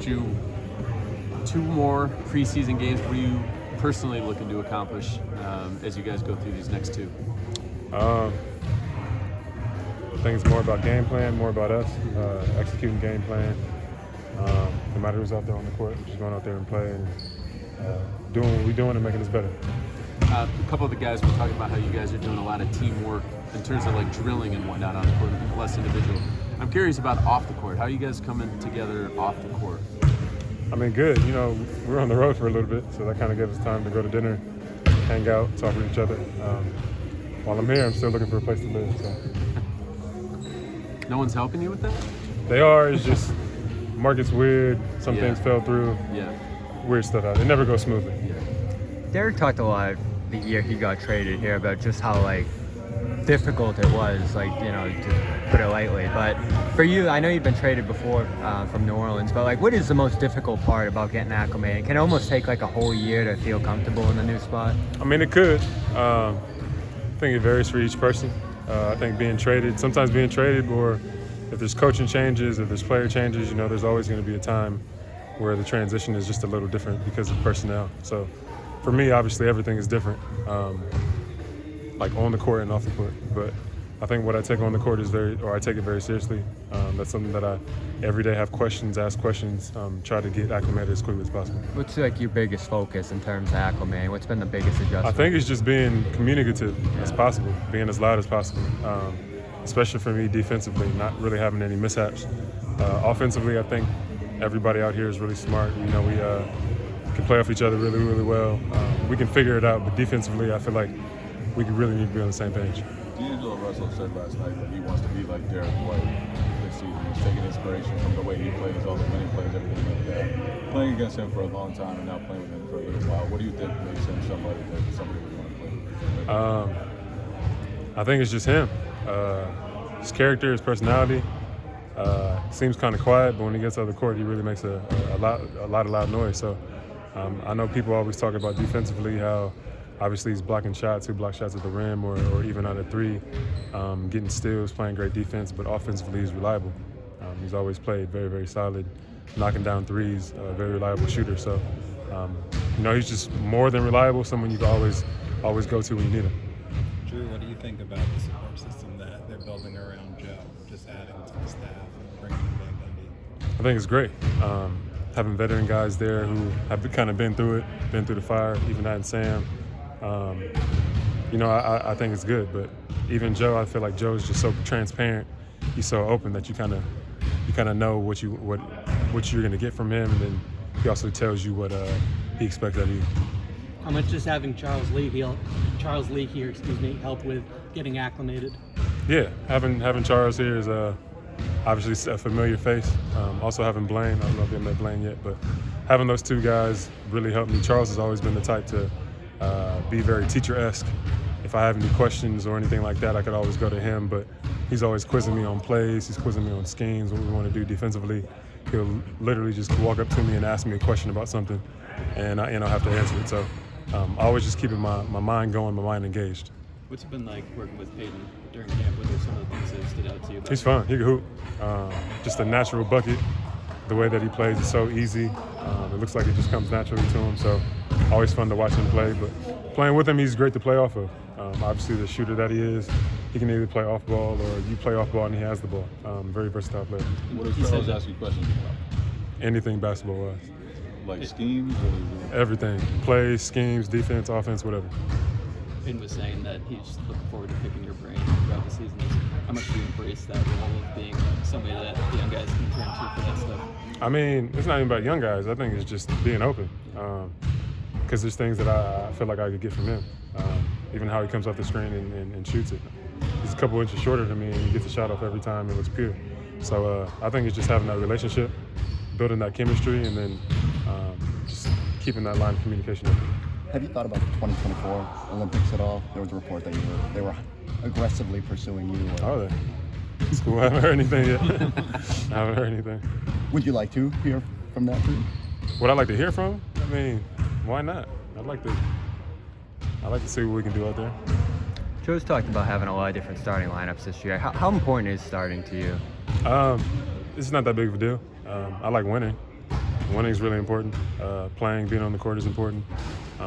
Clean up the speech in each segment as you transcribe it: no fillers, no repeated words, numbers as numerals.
Jrue, 2 more preseason games. What are you personally looking to accomplish as you guys go through these next 2? I think it's more about game plan, more about us executing game plan. No matter who's out there on the court, we're just going out there and playing, doing what we're doing and making us better. A couple of the guys were talking about how you guys are doing a lot of teamwork in terms of like drilling and whatnot on the court, less individual. I'm curious about off the court. How are you guys coming together off the court? I mean, good. You know, we were on the road for a little bit, so that kind of gave us time to go to dinner, hang out, talk with each other. While I'm here, I'm still looking for a place to live. So. No one's helping you with that? They are. It's just market's weird. Some things fell through. Yeah. Weird stuff out. It never goes smoothly. Yeah. Derek talked a lot the year he got traded here about just how like difficult it was, like, you know, to put it lightly. But for you, I know you've been traded before from New Orleans, but like, what is the most difficult part about getting acclimated? Can it almost take like a whole year to feel comfortable in the new spot? I mean, it could. I think it varies for each person. I think sometimes being traded, or if there's coaching changes, if there's player changes, you know, there's always going to be a time where the transition is just a little different because of personnel. So for me, obviously, everything is different, like on the court and off the court. But I think what I take on the court I take it very seriously. That's something that I every day have questions, ask questions, try to get acclimated as quickly as possible. What's like your biggest focus in terms of acclimating? What's been the biggest adjustment? I think it's just being communicative as possible, being as loud as possible, especially for me defensively, not really having any mishaps. Offensively, I think everybody out here is really smart. You know, we can play off each other really, really well. We can figure it out, but defensively, I feel like we really need to be on the same page. D'Angelo Russell said last night that he wants to be like Derek White this season. He's taking inspiration from the way he plays, all the winning plays, everything like that. Playing against him for a long time and now playing with him for a little while, what do you think makes him somebody that somebody would want to play with? I think it's just him. His character, his personality. Seems kind of quiet, but when he gets on the court, he really makes a lot of loud noise. So I know people always talk about defensively how obviously he's blocking shots, he blocks shots at the rim or even out of 3, getting steals, playing great defense, but offensively he's reliable. He's always played very, very solid, knocking down threes, very reliable shooter. So, you know, he's just more than reliable, someone you can always go to when you need him. Jrue, what do you think about the support system that they're building around Joe, just adding to the staff and bringing him back Indy? I think it's great. Having veteran guys there who have kind of been through the fire, even adding Sam. You know, I think it's good, but even Joe, I feel like Joe is just so transparent. He's so open that you kind of know what you're going to get from him, and then he also tells you what he expects out of you. How much does having Charles Lee here, help with getting acclimated? Yeah, having Charles here is obviously a familiar face. Also having Blaine, I don't know if you met Blaine yet, but having those 2 guys really helped me. Charles has always been the type to be very teacher-esque. If I have any questions or anything like that, I could always go to him, but he's always quizzing me on plays, he's quizzing me on schemes, what we want to do defensively. He'll literally just walk up to me and ask me a question about something, and I'll have to answer it. So always just keeping my mind going, my mind engaged. What's it been like working with Peyton during camp? What are some of the things that stood out to you? He's fun, he can hoop. Just a natural bucket. The way that he plays is so easy. It looks like it just comes naturally to him, so always fun to watch him play. But playing with him, he's great to play off of. Obviously, the shooter that he is, he can either play off ball or you play off ball and he has the ball. Very versatile player. What does Charles ask you questions about? Anything basketball-wise. Like schemes? Everything. Plays, schemes, defense, offense, whatever. Peyton was saying that he's looking forward to picking your brain throughout the season. How much do you embrace that role of being somebody that the young guys can turn to for that stuff? I mean, it's not even about young guys. I think it's just being open. Because there's things that I feel like I could get from him. Even how he comes off the screen and shoots it. He's a couple inches shorter than me, and he gets a shot off every time. It looks pure. So I think it's just having that relationship, building that chemistry, and then just keeping that line of communication open. Have you thought about the 2024 Olympics at all? There was a report that they were aggressively pursuing you. Are they? It's cool. I haven't heard anything yet. I haven't heard anything. Would you like to hear from that too? Would I like to hear from him? I mean, why not? I'd like to see what we can do out there. Joe's talked about having a lot of different starting lineups this year. How important is starting to you? It's not that big of a deal. I like winning. winning is really important. Playing, being on the court is important.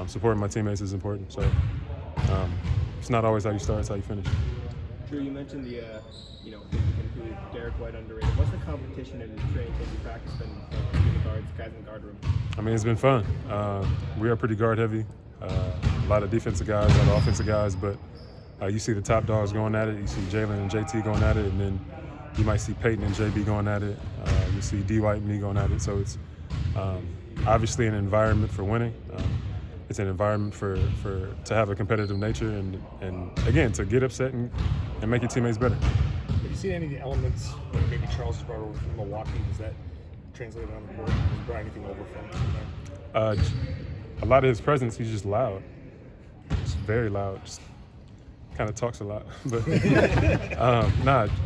Supporting my teammates is important. So it's not always how you start; it's how you finish. Jrue, you mentioned the, Derek White underrated. What's the competition in training camp and practice been between the guards, guys in the guard room? I mean, it's been fun. We are pretty guard heavy. A lot of defensive guys, a lot of offensive guys, but you see the top dogs going at it. You see Jalen and JT going at it, and then you might see Peyton and JB going at it. You see D. White and me going at it. So it's obviously an environment for winning. It's an environment to have a competitive nature and again, to get upset and make your teammates better. Have you seen any of the elements that maybe Charles has brought over from Milwaukee? Does that translate on the court? Has he brought anything over from there? A lot of his presence, he's just loud. Just very loud. Just kind of talks a lot. But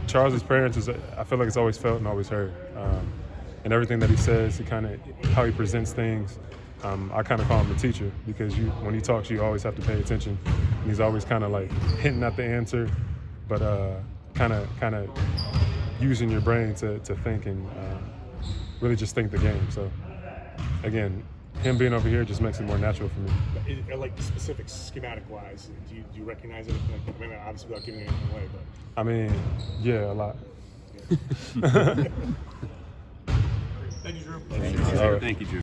Charles's presence is, I feel like it's always felt and always heard. And everything that he says, how he presents things, I kind of call him the teacher because when he talks, you always have to pay attention. And he's always kind of like hinting at the answer, but kind of using your brain to think and really just think the game. So again, him being over here just makes it more natural for me. Like the specifics, schematic-wise, do you recognize anything like that? I mean, obviously without giving anything away, but. I mean, yeah, a lot. Thank you, Jrue. Thank you, Jrue.